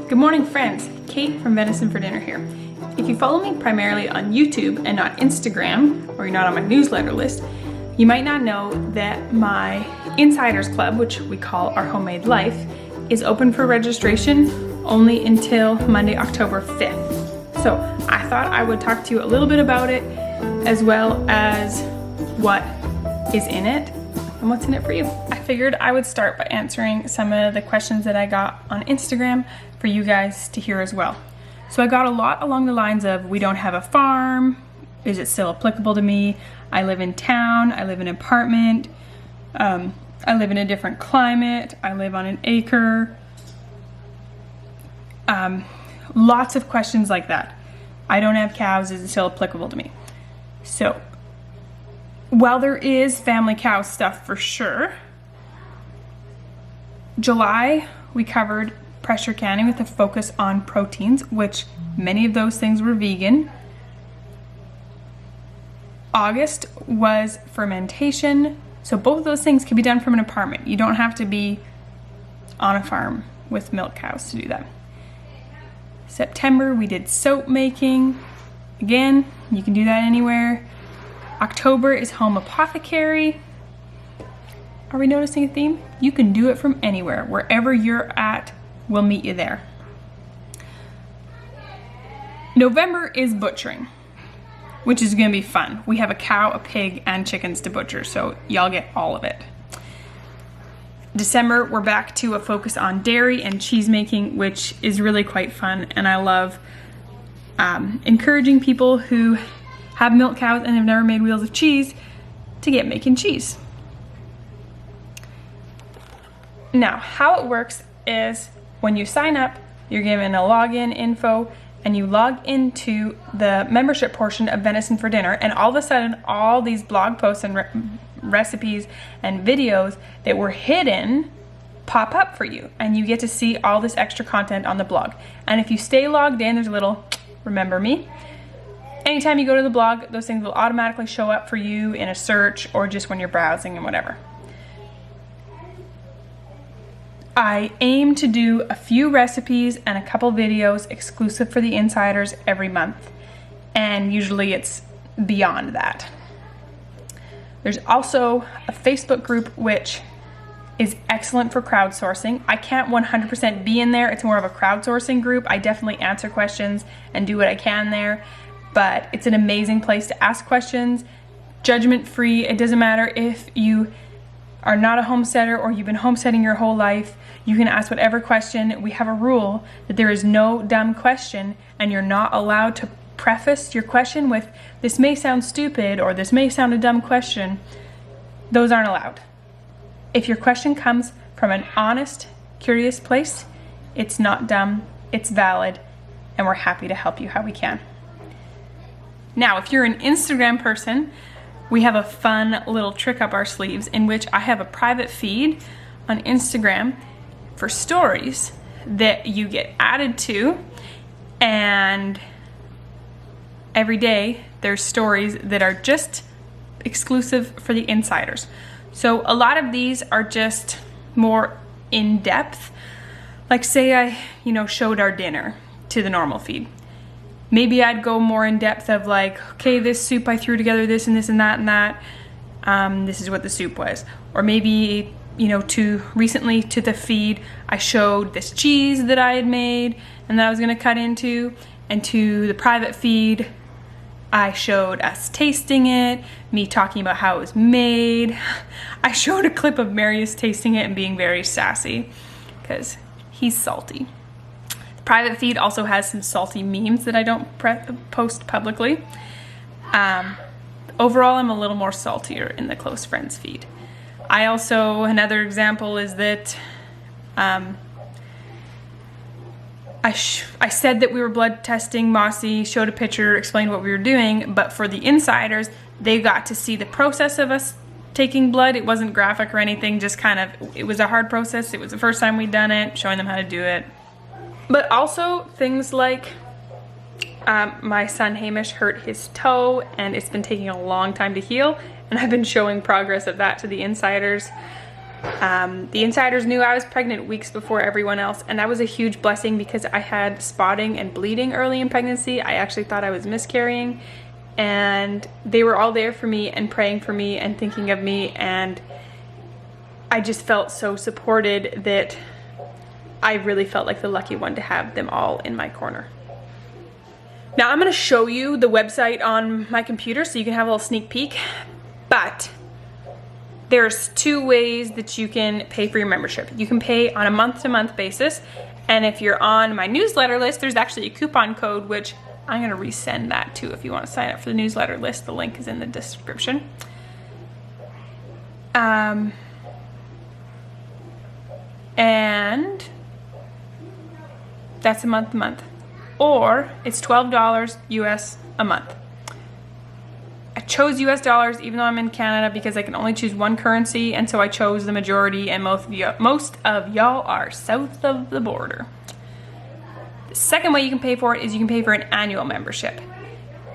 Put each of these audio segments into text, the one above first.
Good morning, friends. Kate from Venison for Dinner here. If you follow me primarily on YouTube and not Instagram, or you're not on my newsletter list, you might not know that my Insiders Club, which we call our homemade life, is open for registration only until Monday, October 5th. So I thought I would talk to you a little bit about it, as well as what is in it and what's in it for you. I figured I would start by answering some of the questions that I got on Instagram for you guys to hear as well. So I got a lot along the lines of, we don't have a farm, is it still applicable to me? I live in town, I live in an apartment, I live in a different climate, I live on an acre. Lots of questions like that. I don't have cows, is it still applicable to me? So, while there is family cow stuff for sure, July we covered pressure canning with a focus on proteins, which many of those things were vegan. August was fermentation, so both of those things can be done from an apartment. You don't have to be on a farm with milk cows to do that. September we did soap making. Again, you can do that anywhere. October is home apothecary. Are we noticing a theme? You can do it from anywhere. Wherever you're at, we'll meet you there. November is butchering, which is gonna be fun. We have a cow, a pig, and chickens to butcher, so y'all get all of it. December, we're back to a focus on dairy and cheese making, which is really quite fun, and I love encouraging people who have milk cows and have never made wheels of cheese to get making cheese. Now, how it works is when you sign up, you're given a login info and you log into the membership portion of Venison for Dinner, and all of a sudden all these blog posts and recipes and videos that were hidden pop up for you, and you get to see all this extra content on the blog. And if you stay logged in, there's a little remember me. Anytime you go to the blog, those things will automatically show up for you in a search or just when you're browsing and whatever. I aim to do a few recipes and a couple videos exclusive for the insiders every month, and usually it's beyond that. There's also a Facebook group which is excellent for crowdsourcing. I can't 100% be in there. It's more of a crowdsourcing group. I definitely answer questions and do what I can there, but it's an amazing place to ask questions, judgment-free. It doesn't matter if you are not a homesteader or you've been homesteading your whole life. You can ask whatever question. We have a rule that there is no dumb question, and you're not allowed to preface your question with, this may sound stupid or this may sound a dumb question. Those aren't allowed. If your question comes from an honest, curious place, it's not dumb, it's valid, and we're happy to help you how we can. Now, if you're an Instagram person, we have a fun little trick up our sleeves in which I have a private feed on Instagram for stories that you get added to, and every day there's stories that are just exclusive for the insiders. So a lot of these are just more in depth. Like say I, showed our dinner to the normal feed. Maybe I'd go more in depth of like, okay, this soup I threw together this and this and that and that. This is what the soup was. Or maybe, recently to the feed, I showed this cheese that I had made and that I was gonna cut into. And to the private feed, I showed us tasting it, me talking about how it was made. I showed a clip of Marius tasting it and being very sassy because he's salty. Private feed also has some salty memes that I don't post publicly. Overall, I'm a little more saltier in the close friends feed. I also, another example is that I said that we were blood testing Mossy, showed a picture, explained what we were doing, but for the insiders, they got to see the process of us taking blood. It wasn't graphic or anything, just it was a hard process. It was the first time we'd done it, showing them how to do it. But also things like my son Hamish hurt his toe and it's been taking a long time to heal, and I've been showing progress of that to the insiders. The insiders knew I was pregnant weeks before everyone else, and that was a huge blessing because I had spotting and bleeding early in pregnancy. I actually thought I was miscarrying, and they were all there for me and praying for me and thinking of me, and I just felt so supported that I really felt like the lucky one to have them all in my corner. Now I'm going to show you the website on my computer so you can have a little sneak peek, but there's two ways that you can pay for your membership. You can pay on a month-to-month basis, and if you're on my newsletter list, there's actually a coupon code, which I'm going to resend that too if you want to sign up for the newsletter list. The link is in the description. And that's a month-to-month. Or it's $12 US a month. I chose US dollars even though I'm in Canada because I can only choose one currency, and so I chose the majority, and most of y'all are south of the border. The second way you can pay for it is you can pay for an annual membership.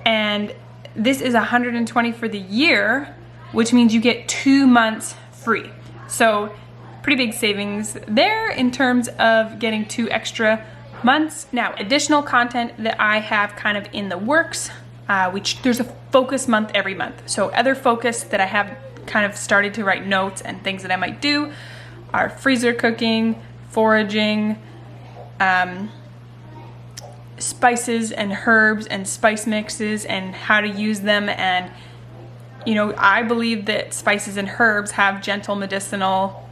And this is $120 for the year, which means you get 2 months free. So pretty big savings there in terms of getting 2 extra months. Now, additional content that I have kind of in the works, there's a focus month every month. So other focus that I have kind of started to write notes and things that I might do are freezer cooking, foraging, spices and herbs and spice mixes and how to use them. And you know, I believe that spices and herbs have gentle medicinal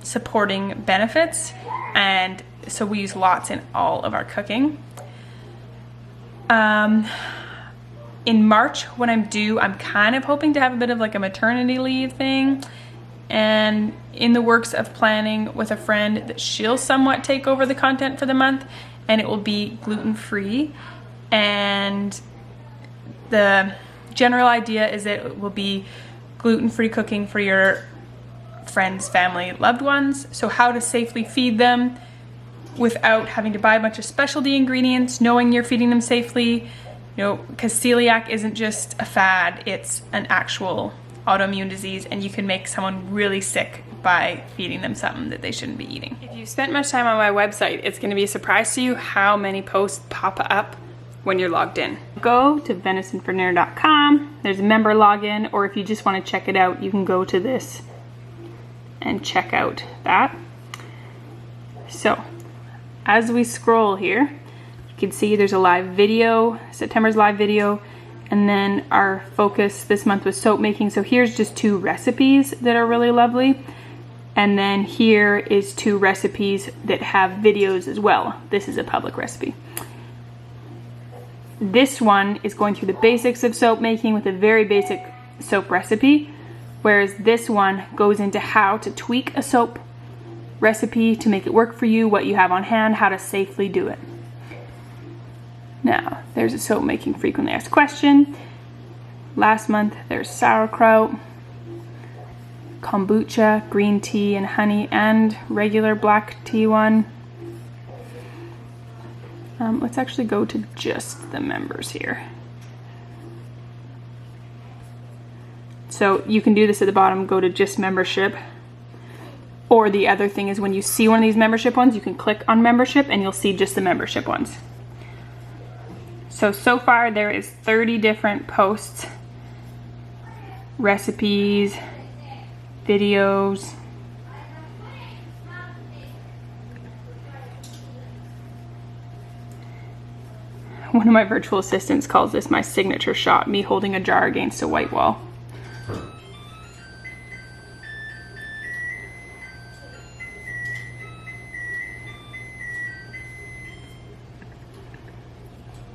supporting benefits, and so we use lots in all of our cooking. In March when I'm due, I'm kind of hoping to have a bit of like a maternity leave thing, and in the works of planning with a friend that she'll somewhat take over the content for the month, and it will be gluten-free. And the general idea is that it will be gluten-free cooking for your friends, family, loved ones. So how to safely feed them without having to buy a bunch of specialty ingredients, knowing you're feeding them safely, you know, because celiac isn't just a fad, it's an actual autoimmune disease, and you can make someone really sick by feeding them something that they shouldn't be eating. If you've spent much time on my website, it's going to be a surprise to you how many posts pop up when you're logged in. Go to venisonfornare.com, there's a member login, or if you just want to check it out, you can go to this and check out that. So, as we scroll here, you can see there's a live video, September's live video, and then our focus this month was soap making. So here's just 2 recipes that are really lovely. And then here is 2 recipes that have videos as well. This is a public recipe. This one is going through the basics of soap making with a very basic soap recipe, whereas this one goes into how to tweak a soap recipe to make it work for you, what you have on hand, how to safely do it. Now, there's a soap making frequently asked question. Last month, there's sauerkraut, kombucha, green tea and honey, and regular black tea one. Let's actually go to just the members here. So you can do this at the bottom, go to just membership. Or the other thing is when you see one of these membership ones, you can click on membership and you'll see just the membership ones. So far there is 30 different posts, recipes, videos. One of my virtual assistants calls this my signature shot, me holding a jar against a white wall.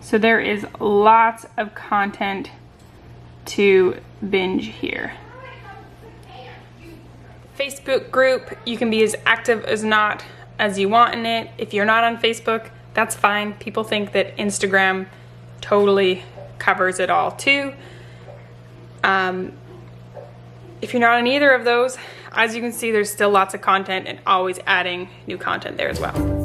So there is lots of content to binge here. Facebook group, you can be as active as not as you want in it. If you're not on Facebook, that's fine. People think that Instagram totally covers it all too. If you're not on either of those, as you can see, there's still lots of content and always adding new content there as well.